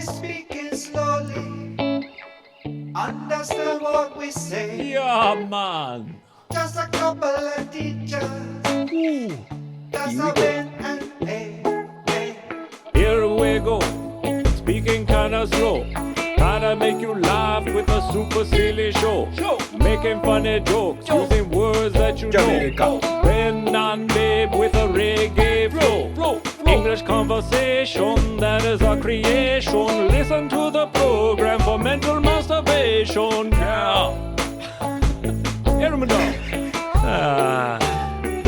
Only speaking slowly. Understand what we say. Yeah, man. Just a couple of teachers. Ooh. That's a win and a. Here we go. Speaking kinda slow. Trying to make you laugh with a super silly show. Making funny jokes using words that you know. Ben and Babe with a reggae flow. English conversation, that is our creation. Listen to the program for mental masturbation. Yeah. Hear me now.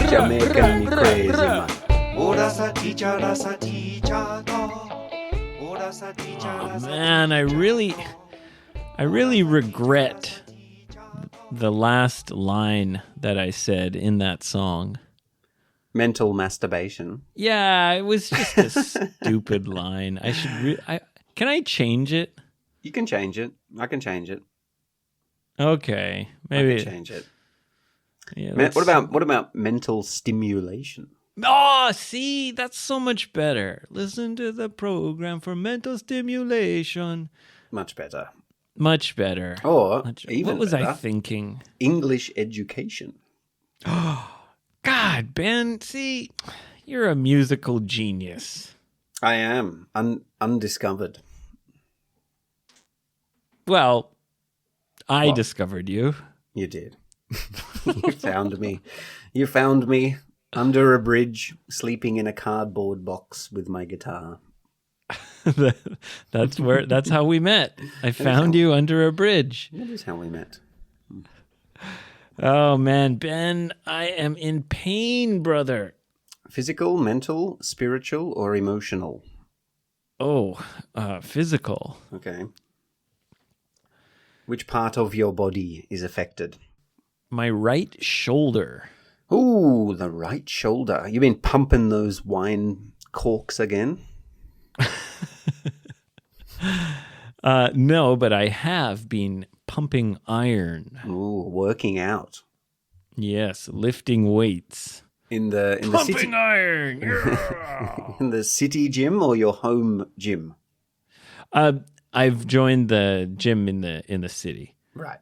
Jamaican me crazy, man. Oh, that's a teacher, that's a teacher. Oh, that's a teacher, that's a Man, I really regret the last line that I said in that song. Mental masturbation. Yeah, it was just a stupid line. I should. Can I change it? You can change it. I can change it. Okay, I maybe. can change it. Yeah, What about mental stimulation? Oh, see, that's so much better. Listen to the program for mental stimulation. Much better. Much better. Or even what was better, I thinking? English education. God, Ben, see, you're a musical genius. I am undiscovered. Well, I What? discovered you. You did. You found me. You found me under a bridge, sleeping in a cardboard box with my guitar. That's how we met. I found you under a bridge. That is how we met. Oh man, Ben, I am in pain, brother. Physical, mental, spiritual, or emotional? Oh, physical. Okay. Which part of your body is affected? My right shoulder. Ooh, the right shoulder. You've been pumping those wine corks again? No, but I have been pumping iron. Ooh, working out. Yes, lifting weights. In the Pumping city iron. Yeah. in the city gym or your home gym? I've joined the gym in the city. Right.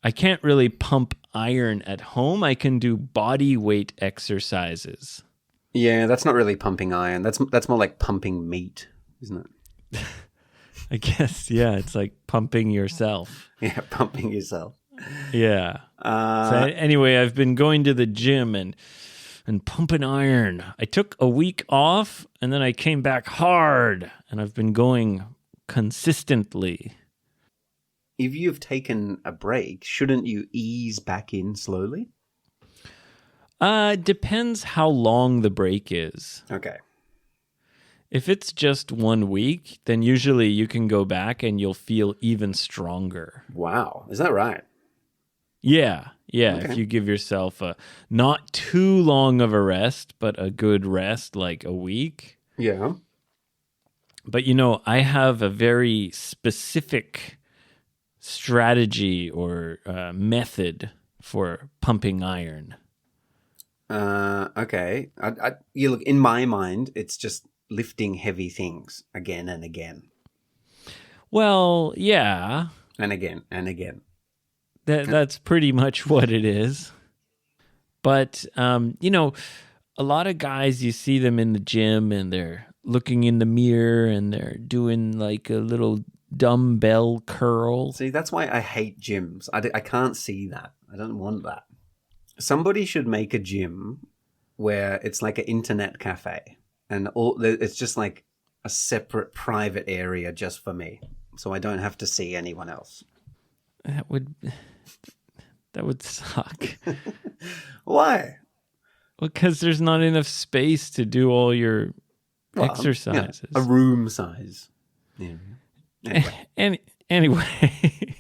I can't really pump iron at home. I can do body weight exercises. Yeah, that's not really pumping iron. That's more like pumping meat, isn't it? I guess, yeah, it's like pumping yourself. Yeah, pumping yourself. Yeah. So anyway, I've been going to the gym and pumping iron. I took a week off and then I came back hard and I've been going consistently. If you've taken a break, shouldn't you ease back in slowly? Depends how long the break is. Okay. If it's just 1 week, then usually you can go back and you'll feel even stronger. Wow. Is that right? Yeah. Okay. If you give yourself a not too long of a rest, but a good rest, like a week. Yeah. But I have a very specific strategy or method for pumping iron. Okay. You look, in my mind, it's just lifting heavy things again and again. Well, yeah. And again and again. That's pretty much what it is. But, a lot of guys, you see them in the gym and they're looking in the mirror and they're doing like a little dumbbell curl. See, that's why I hate gyms. I can't see that. I don't want that. Somebody should make a gym where it's like an internet cafe and it's just like a separate private area just for me, so I don't have to see anyone else. That would suck. Why? Because there's not enough space to do all your exercises. Yeah, a room size. Yeah. Anyway.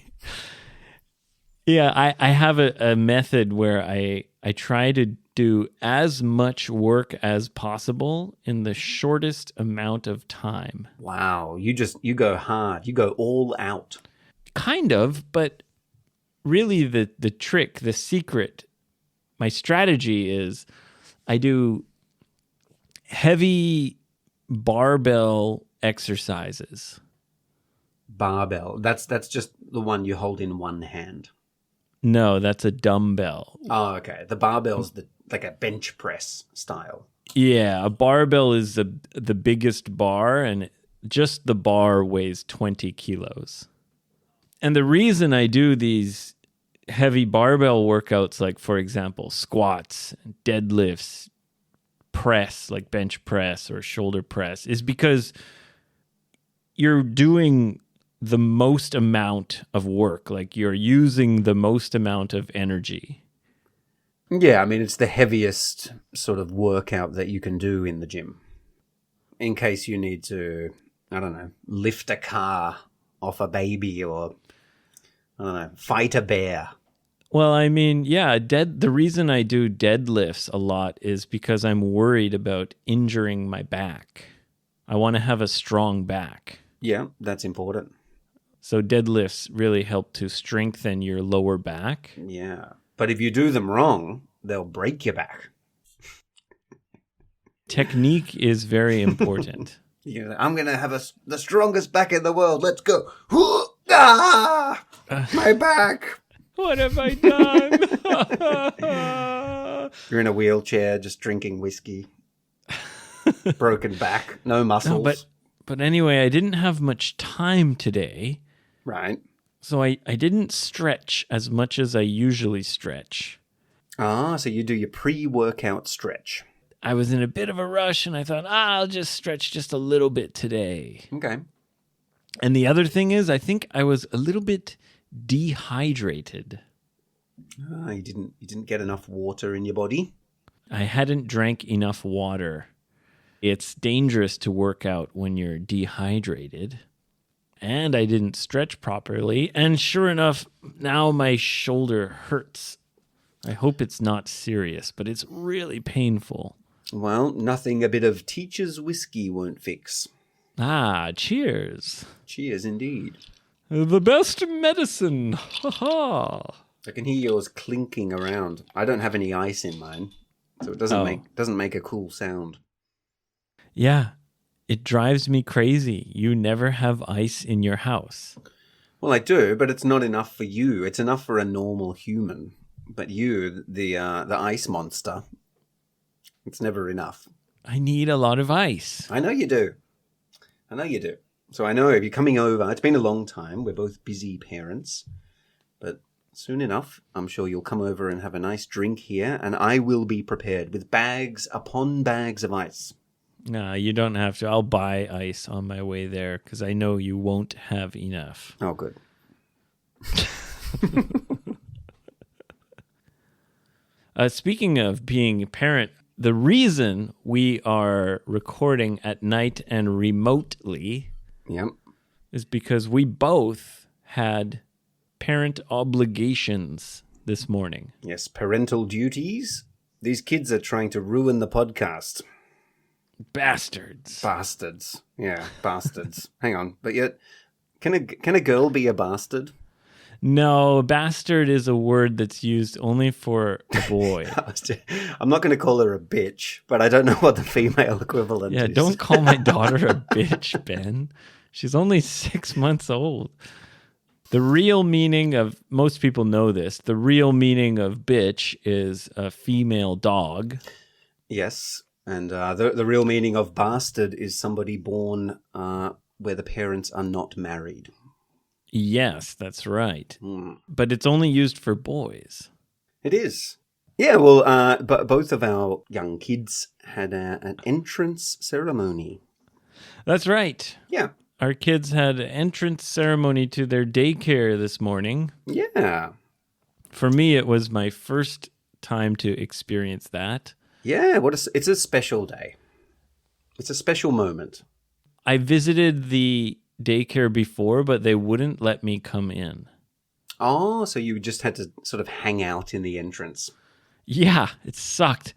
Yeah, I have a method where I try to do as much work as possible in the shortest amount of time. Wow, you go hard. You go all out. Kind of, but really the trick, the secret, my strategy is I do heavy barbell exercises. barbell. That's just the one you hold in one hand. No, that's a dumbbell. Oh, okay. The barbell's like a bench press style. Yeah, a barbell is the biggest bar, and just the bar weighs 20 kilos. And the reason I do these heavy barbell workouts, like, for example, squats, deadlifts, press, like bench press or shoulder press, is because you're doing the most amount of work. Like, you're using the most amount of energy. Yeah, I mean, it's the heaviest sort of workout that you can do in the gym. In case you need to, I don't know, lift a car off a baby or, I don't know, fight a bear. Well, I mean, yeah, the reason I do deadlifts a lot is because I'm worried about injuring my back. I want to have a strong back. Yeah, that's important. So deadlifts really help to strengthen your lower back. Yeah. But if you do them wrong, they'll break your back. Technique is very important. I'm going to have the strongest back in the world. Let's go. Ah, my back. What have I done? You're in a wheelchair just drinking whiskey. Broken back. No muscles. No, but anyway, I didn't have much time today. Right. So I didn't stretch as much as I usually stretch. Ah, so you do your pre-workout stretch. I was in a bit of a rush, and I thought, I'll just stretch just a little bit today. Okay. And the other thing is, I think I was a little bit dehydrated. Ah, you didn't get enough water in your body? I hadn't drank enough water. It's dangerous to work out when you're dehydrated. And I didn't stretch properly. And sure enough, now my shoulder hurts. I hope it's not serious, but it's really painful. Well, nothing a bit of teacher's whiskey won't fix. Ah, cheers. Cheers indeed. The best medicine. Ha ha. I can hear yours clinking around. I don't have any ice in mine, so it doesn't make a cool sound. Yeah, it drives me crazy. You never have ice in your house. Well, I do, but it's not enough for you. It's enough for a normal human. But you, the ice monster, it's never enough. I need a lot of ice. I know you do. So I know if you're coming over, it's been a long time. We're both busy parents. But soon enough, I'm sure you'll come over and have a nice drink here, and I will be prepared with bags upon bags of ice. Nah, you don't have to. I'll buy ice on my way there because I know you won't have enough. Oh, good. Speaking of being a parent, the reason we are recording at night and remotely is because we both had parent obligations this morning. Yes, parental duties. These kids are trying to ruin the podcast. Bastards. Yeah, bastards. Hang on, but yet, can a girl be a bastard? No, bastard is a word that's used only for a boy. I'm not going to call her a bitch, but I don't know what the female equivalent is. Yeah, don't call my daughter a bitch, Ben. She's only 6 months old. The real meaning of, most people know this, the real meaning of bitch is a female dog. Yes, and the real meaning of bastard is somebody born where the parents are not married. Yes, that's right. But it's only used for boys. It is. Yeah, well, but both of our young kids had an entrance ceremony. That's right. Yeah. Our kids had an entrance ceremony to their daycare this morning. Yeah. For me, it was my first time to experience that. Yeah, it's a special day. It's a special moment. I visited the daycare before, but they wouldn't let me come in. Oh, so you just had to sort of hang out in the entrance. Yeah, it sucked.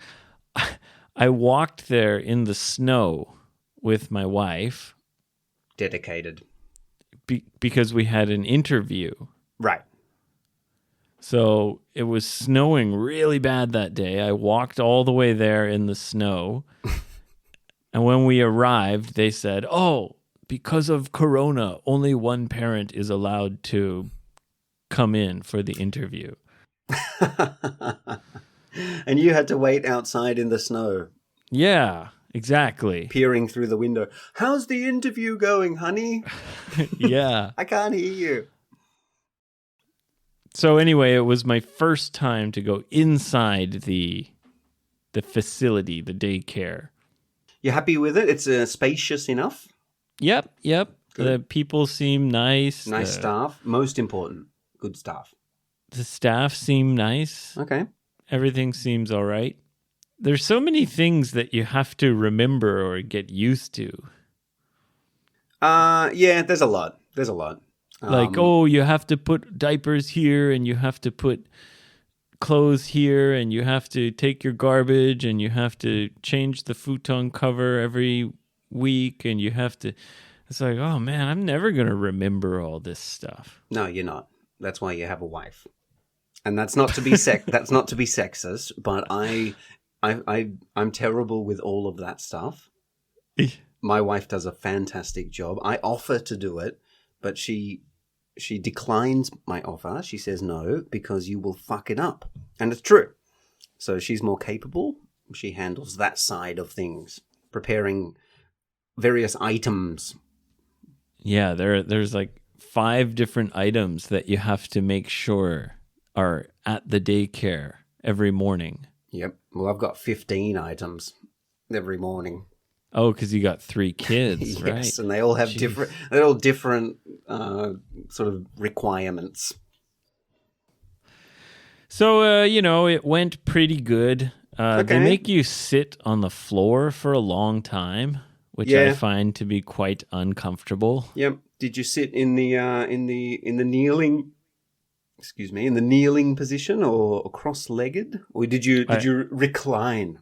I walked there in the snow with my wife. Dedicated. Because we had an interview. Right. So it was snowing really bad that day. I walked all the way there in the snow. And when we arrived, they said, "Oh, because of Corona, only one parent is allowed to come in for the interview. And you had to wait outside in the snow, Yeah, exactly. peering through the window. How's the interview going, honey? Yeah. I can't hear you. So anyway, it was my first time to go inside the facility, the daycare. You happy with it? It's spacious enough? Yep. Good. The people seem nice. Nice staff. Most important, good staff. The staff seem nice. Okay. Everything seems all right. There's so many things that you have to remember or get used to. Yeah, there's a lot. Like, you have to put diapers here, and you have to put clothes here, and you have to take your garbage, and you have to change the futon cover every week, and you have to... It's like, oh man, I'm never going to remember all this stuff. No, you're not. That's why you have a wife. And that's not to be that's not to be sexist, but I'm terrible with all of that stuff. My wife does a fantastic job. I offer to do it, but she declines my offer. She says no because you will fuck it up. And it's true. So she's more capable. She handles that side of things, preparing various items. Yeah, there's like 5 different items that you have to make sure are at the daycare every morning. Yep. Well, I've got 15 items every morning. Oh, because you got 3 kids, Yes, right? and they all have different sort of requirements. So, it went pretty good. Okay. They make you sit on the floor for a long time, which I find to be quite uncomfortable. Yep. Did you sit in the kneeling? Excuse me, in the kneeling position or cross-legged, or did you recline?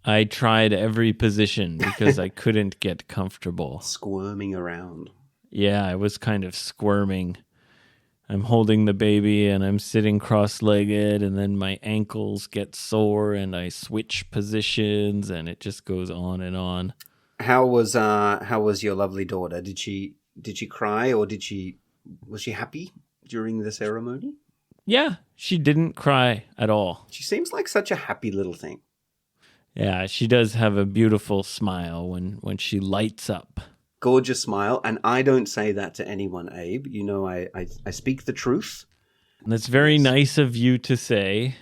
I tried every position because I couldn't get comfortable. Squirming around. Yeah, I was kind of squirming. I'm holding the baby and I'm sitting cross-legged, and then my ankles get sore and I switch positions, and it just goes on and on. How was your lovely daughter? Did she cry, or was she happy during the ceremony? Yeah, she didn't cry at all. She seems like such a happy little thing. Yeah, she does have a beautiful smile when she lights up. Gorgeous smile, and I don't say that to anyone, Abe. You know, I speak the truth. That's very nice of you to say.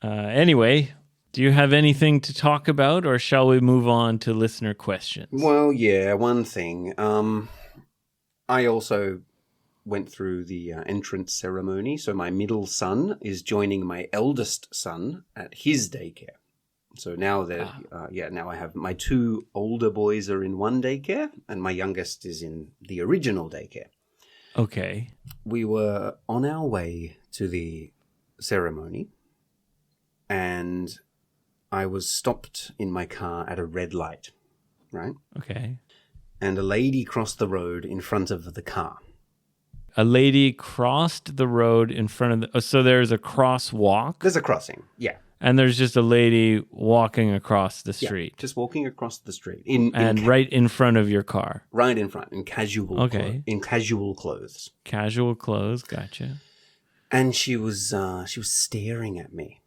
Anyway, do you have anything to talk about, or shall we move on to listener questions? Well, yeah, one thing. I also went through the entrance ceremony, so my middle son is joining my eldest son at his daycare. So now now I have my 2 older boys are in one daycare, and my youngest is in the original daycare. Okay. We were on our way to the ceremony, and I was stopped in my car at a red light, right? Okay. And a lady crossed the road in front of the car. A lady crossed the road in front of so there's a crosswalk, There's a crossing, yeah. and there's just a lady walking across the street. Yeah, just walking across the street. Right in front of your car. Right in front, in casual in casual clothes. Casual clothes, gotcha. And she was staring at me.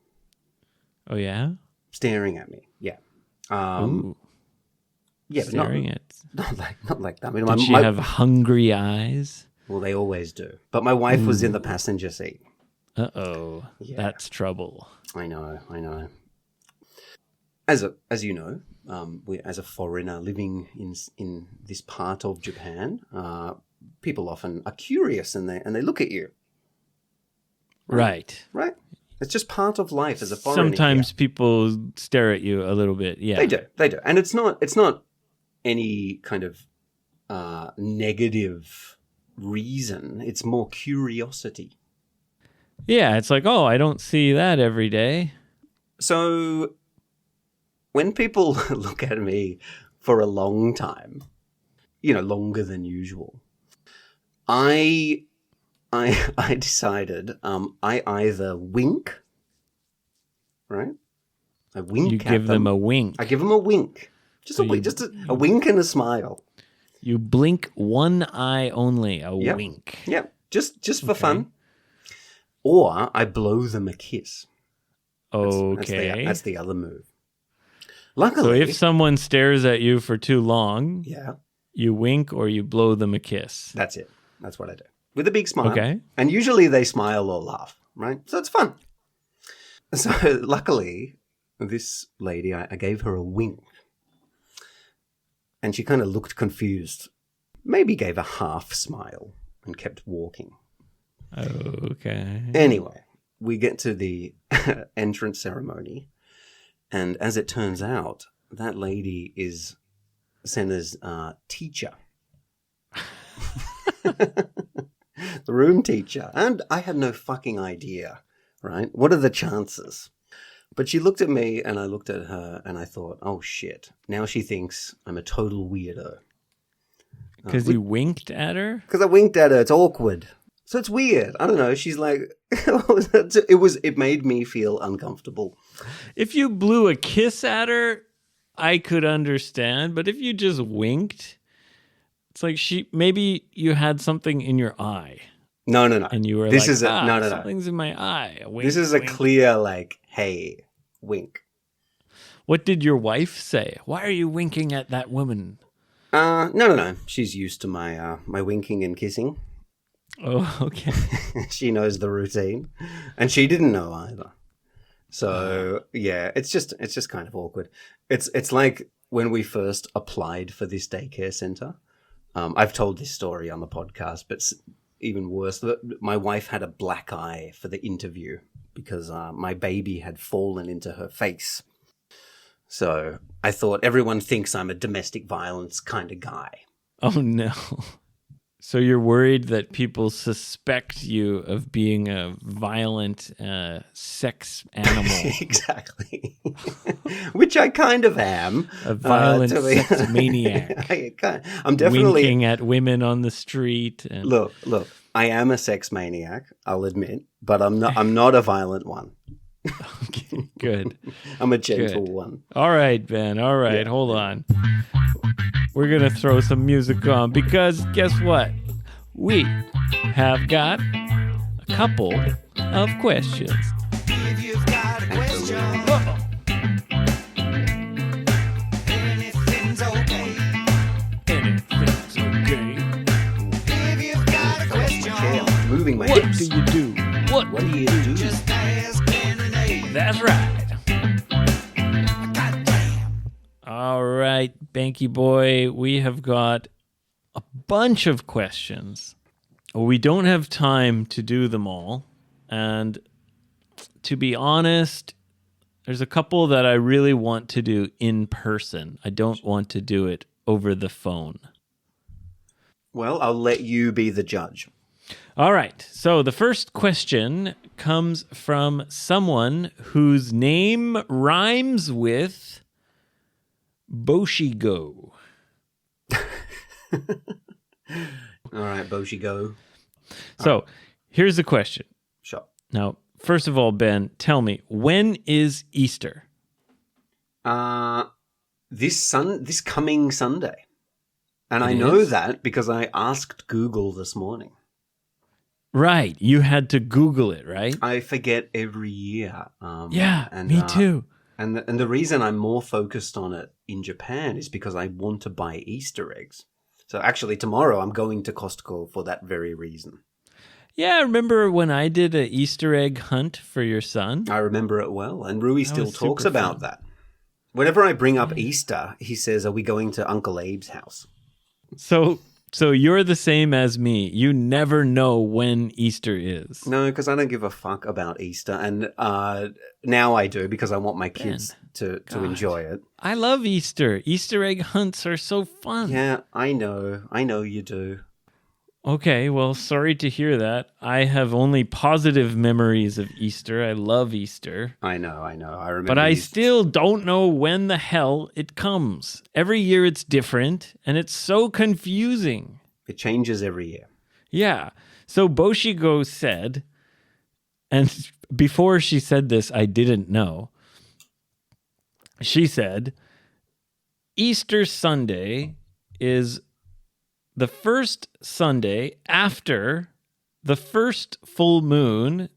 Oh, yeah? Staring at me, yeah. Ooh. Yeah, Staring at... not like that. I mean, Did she have hungry eyes? Well, they always do. But my wife was in the passenger seat. Uh-oh. Yeah. That's trouble. I know. As you know, as a foreigner living in this part of Japan, people often are curious and they look at you. Right. Right? It's just part of life as a foreigner. Sometimes people stare at you a little bit. Yeah. They do. And it's not any kind of negative reason. It's more curiosity. Yeah, it's like, oh, I don't see that every day. So when people look at me for a long time, longer than usual, I decided I either wink, right? I wink. You give them a wink. I give them a wink, just a wink and a smile. You blink one eye only, a Yep. wink. Yep, just for fun. Or I blow them a kiss. Okay. That's the other move. So Luckily, if someone stares at you for too long, yeah, you wink or you blow them a kiss. that's it. That's what I do. With a big smile. Okay. And usually they smile or laugh, right? So it's fun. So luckily, this lady, I gave her a wink. And she kind of looked confused. Maybe gave a half smile and kept walking. Okay. Anyway, we get to the entrance ceremony. And as it turns out, that lady is Senna's teacher. The room teacher. And I had no fucking idea, right? What are the chances? But she looked at me and I looked at her and I thought, oh shit, now she thinks I'm a total weirdo. Because you winked at her? Because I winked at her. It's awkward. So it's weird. I don't know. She's like, it made me feel uncomfortable. If you blew a kiss at her, I could understand. But if you just winked, it's like maybe you had something in your eye. No. And you were this like, is no. something's in my eye. A wink, This is a wink. clear, like, hey, wink. What did your wife say? Why are you winking at that woman? No. She's used to my my winking and kissing. Oh, okay. She knows the routine, and she didn't know either. So yeah, it's just kind of awkward. It's like when we first applied for this daycare center. I've told this story on the podcast, but even worse, my wife had a black eye for the interview because my baby had fallen into her face. So I thought everyone thinks I'm a domestic violence kind of guy. Oh, no. So you're worried that people suspect you of being a violent sex animal. Exactly. Which I kind of am. A violent sex maniac. I'm definitely... winking at women on the street. And... Look, I am a sex maniac, I'll admit, but I'm not a violent one. Okay, good. I'm a gentle one. All right, Ben. All right, hold on. We're going to throw some music on because guess what? We have got a couple of questions. If you've got a question, anything's okay. Anything's okay. If you've got a question, Moving my What hips. do you do? What What do you do? just ask Renee. That's right. Goddamn. All right, Banky Boy, we have got a bunch of questions. We don't have time to do them all. And to be honest, there's a couple that I really want to do in person. I don't want to do it over the phone. Well, I'll let you be the judge. All right. So the first question comes from someone whose name rhymes with Boshigo. All right, Boshi, go. So here's the question. Sure. Now, first of all, Ben, tell me, when is Easter? This coming Sunday. And I It know is? that because I asked Google this morning. Right. You had to Google it, right? I forget every year. Yeah, me too. And the reason I'm more focused on it in Japan is because I want to buy Easter eggs. So actually tomorrow I'm going to Costco for that very reason. Yeah, remember when I did an Easter egg hunt for your son? I remember it well. And Rui still was talks super about fun. that. Whenever I bring up Easter, he says, are we going to Uncle Abe's house? So you're the same as me. You never know when Easter is. No, because I don't give a fuck about Easter. And now I do because I want my kids to enjoy it. I love Easter. Easter egg hunts are so fun. Yeah, I know. I know you do. Okay, well, sorry to hear that. I have only positive memories of Easter. I love Easter. I know. I remember. But I you- still don't know when the hell it comes. Every year it's different, and it's so confusing. It changes every year. Yeah. So Boshigo said, and before she said this, I didn't know. She said, Easter Sunday is the first Sunday after the first full moon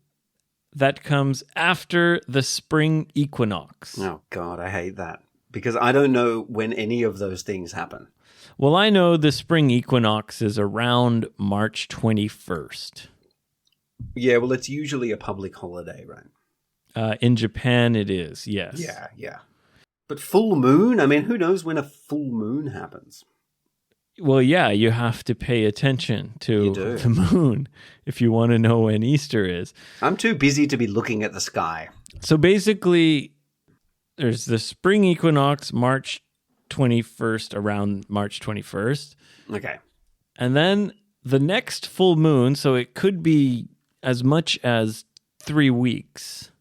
that comes after the spring equinox. Oh, God, I hate that. Because I don't know when any of those things happen. Well, I know the spring equinox is around March 21st. Yeah, well, it's usually a public holiday, right? In Japan, it is, yes. Yeah. But full moon? I mean, who knows when a full moon happens? Well, yeah, you have to pay attention to the moon if you want to know when Easter is. I'm too busy to be looking at the sky. So basically, there's the spring equinox, March 21st, around March 21st. Okay. And then the next full moon, so it could be as much as 3 weeks.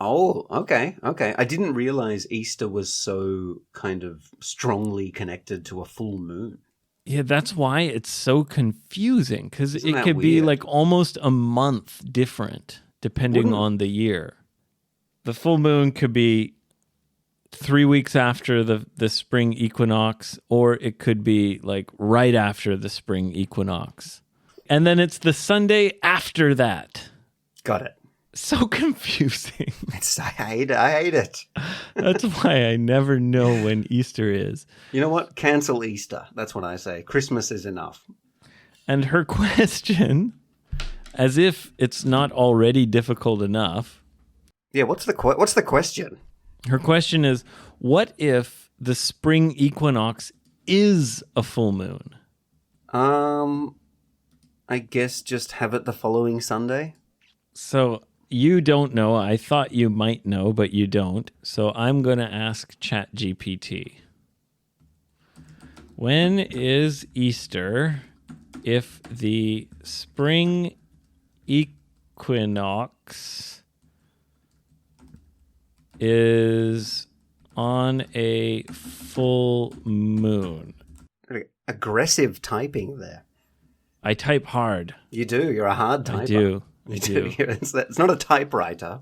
Oh, okay. I didn't realize Easter was so kind of strongly connected to a full moon. Yeah, that's why it's so confusing, because it that could be weird? like almost a month different depending on the year. The full moon could be 3 weeks after the spring equinox, or it could be like right after the spring equinox. And then it's the Sunday after that. Got it. So confusing. I hate it. That's why I never know when Easter is. You know what? Cancel Easter. That's what I say. Christmas is enough. And her question, as if it's not already difficult enough. Yeah, what's the question? Her question is, what if the spring equinox is a full moon? I guess just have it the following Sunday. So you don't know. I thought you might know, but you don't. So I'm going to ask ChatGPT. When is Easter if the spring equinox is on a full moon? Aggressive typing there. I type hard. You do. You're a hard typer. I do. You do. It's not a typewriter.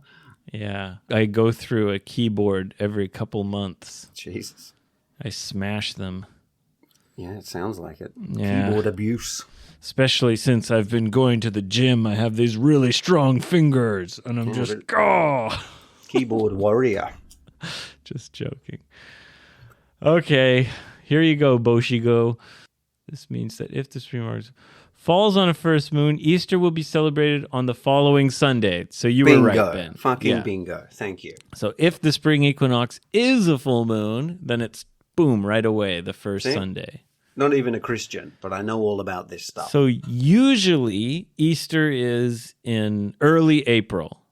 Yeah. I go through a keyboard every couple months. Jesus. I smash them. Yeah, it sounds like it. Yeah. Keyboard abuse. Especially since I've been going to the gym. I have these really strong fingers. And I'm just, Keyboard warrior. Just joking. Okay. Here you go, Boshigo. This means that if the spring equinox falls on a first moon, Easter will be celebrated on the following Sunday. So you were right, Ben. Fucking bingo. Thank you. So if the spring equinox is a full moon, then it's boom, right away, the first Sunday. Not even a Christian, but I know all about this stuff. So usually Easter is in early April,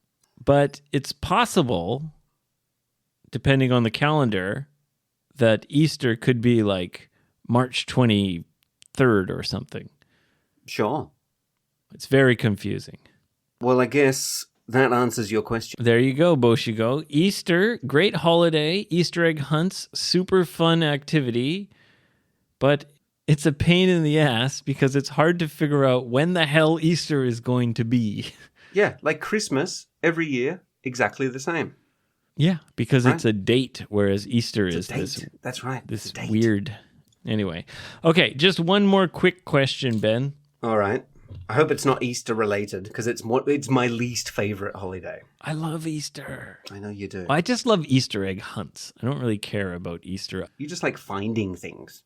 but it's possible, depending on the calendar, that Easter could be like March 23rd or something. Sure. It's very confusing. Well, I guess that answers your question. There you go, Boshigo. Easter, great holiday, Easter egg hunts, super fun activity, but it's a pain in the ass because it's hard to figure out when the hell Easter is going to be. Yeah, like Christmas, every year, exactly the same. Yeah, because it's a date, whereas Easter is this. That's right. This weird. Anyway, okay, just one more quick question, Ben. All right. I hope it's not Easter related because it's my least favorite holiday. I love Easter. I know you do. I just love Easter egg hunts. I don't really care about Easter. You just like finding things.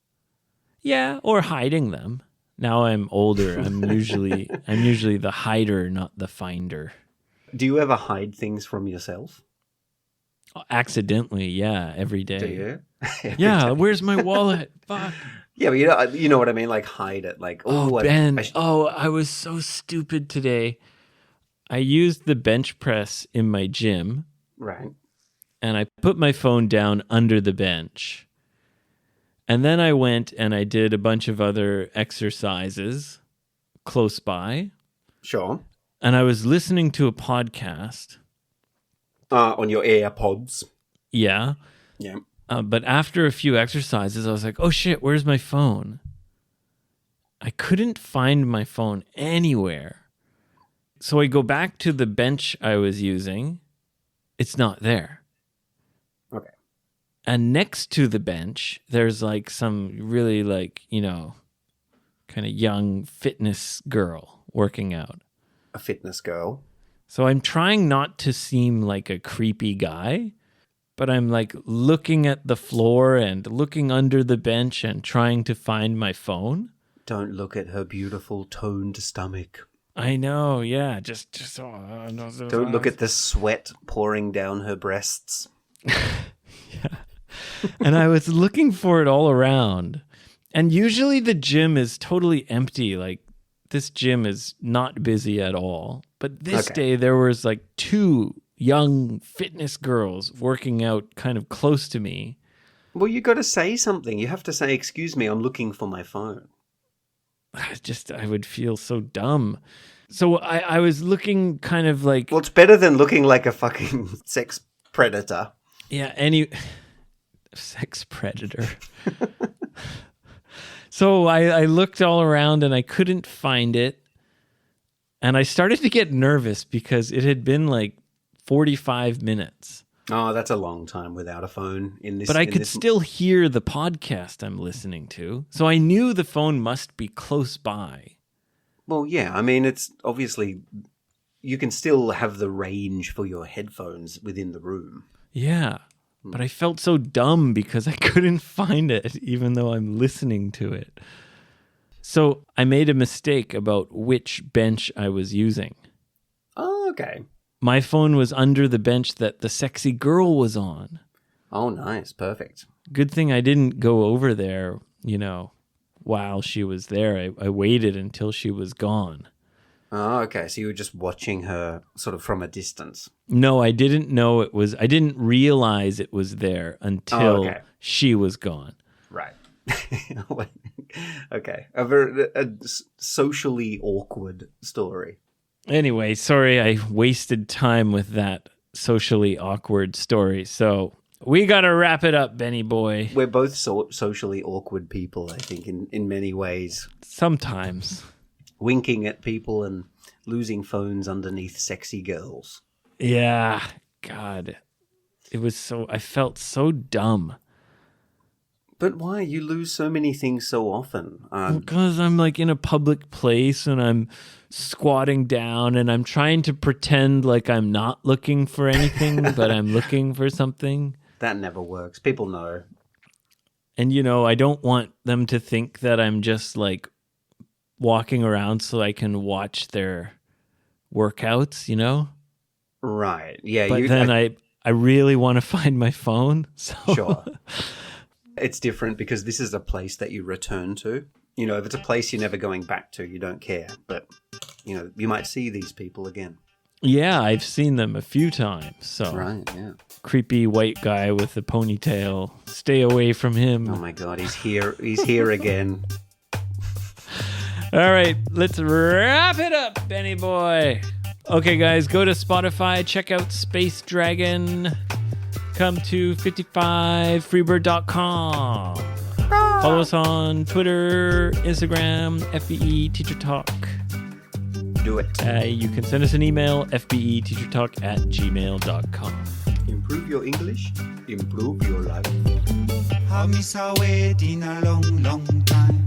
Yeah, or hiding them. Now I'm older. I'm usually the hider, not the finder. Do you ever hide things from yourself? Accidentally, yeah, every day. Do you? Yeah, where's my wallet? Fuck. Yeah, but you know what I mean? Like hide it. Like, Ben. I was so stupid today. I used the bench press in my gym. Right. And I put my phone down under the bench. And then I went and I did a bunch of other exercises close by. Sure. And I was listening to a podcast. On your AirPods. Yeah. Yeah. But after a few exercises, I was like, oh shit, where's my phone? I couldn't find my phone anywhere. So I go back to the bench I was using. It's not there. Okay. And next to the bench, there's like some really kind of young fitness girl working out. A fitness girl. So I'm trying not to seem like a creepy guy, but I'm like looking at the floor and looking under the bench and trying to find my phone. Don't look at her beautiful toned stomach. I know, yeah. Just Don't look at the sweat pouring down her breasts. Yeah. And I was looking for it all around. And usually the gym is totally empty. Like, this gym is not busy at all. But this day there was like 2 young fitness girls working out kind of close to me. Well, you got to say something. You have to say, "Excuse me, I'm looking for my phone." I would feel so dumb. So I was looking kind of like... Well, it's better than looking like a fucking sex predator. Yeah, sex predator. So I looked all around and I couldn't find it. And I started to get nervous because it had been like 45 minutes. Oh, that's a long time without a phone in this. But I could still hear the podcast I'm listening to. So I knew the phone must be close by. Well, yeah. I mean, it's obviously... You can still have the range for your headphones within the room. Yeah. But I felt so dumb because I couldn't find it, even though I'm listening to it. So I made a mistake about which bench I was using. Oh, okay. My phone was under the bench that the sexy girl was on. Oh, nice. Perfect. Good thing I didn't go over there, while she was there. I waited until she was gone. Oh, okay. So you were just watching her sort of from a distance. No, I didn't know it was... I didn't realize it was there until she was gone. Right. Okay. A socially awkward story. Anyway, sorry I wasted time with that socially awkward story. So we got to wrap it up, Benny boy. We're both socially awkward people, I think, in many ways. Sometimes. Winking at people and losing phones underneath sexy girls. Yeah. God. I felt so dumb. But why? You lose so many things so often. Because I'm like in a public place and I'm squatting down and I'm trying to pretend like I'm not looking for anything, but I'm looking for something. That never works. People know. And, I don't want them to think that I'm just like walking around so I can watch their workouts, Right. Yeah. But then I really want to find my phone. So. Sure. It's different because this is a place that you return to. If it's a place you're never going back to, you don't care. But, you might see these people again. Yeah, I've seen them a few times. So right, yeah. Creepy white guy with a ponytail. Stay away from him. Oh my God, he's here. He's here again. All right, let's wrap it up, Benny boy. Okay, guys, go to Spotify. Check out Space Dragon. Come to 55freebird.com. Follow us on Twitter, Instagram, FBE Teacher Talk. Do it. You can send us an email, fbeteachertalk@gmail.com. Improve your English, improve your life. I miss a waiting a long, long time.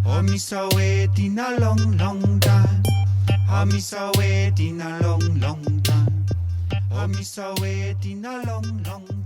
I miss a waiting a long, long time. I miss a waiting a long, long time. I miss a waiting a long, long time.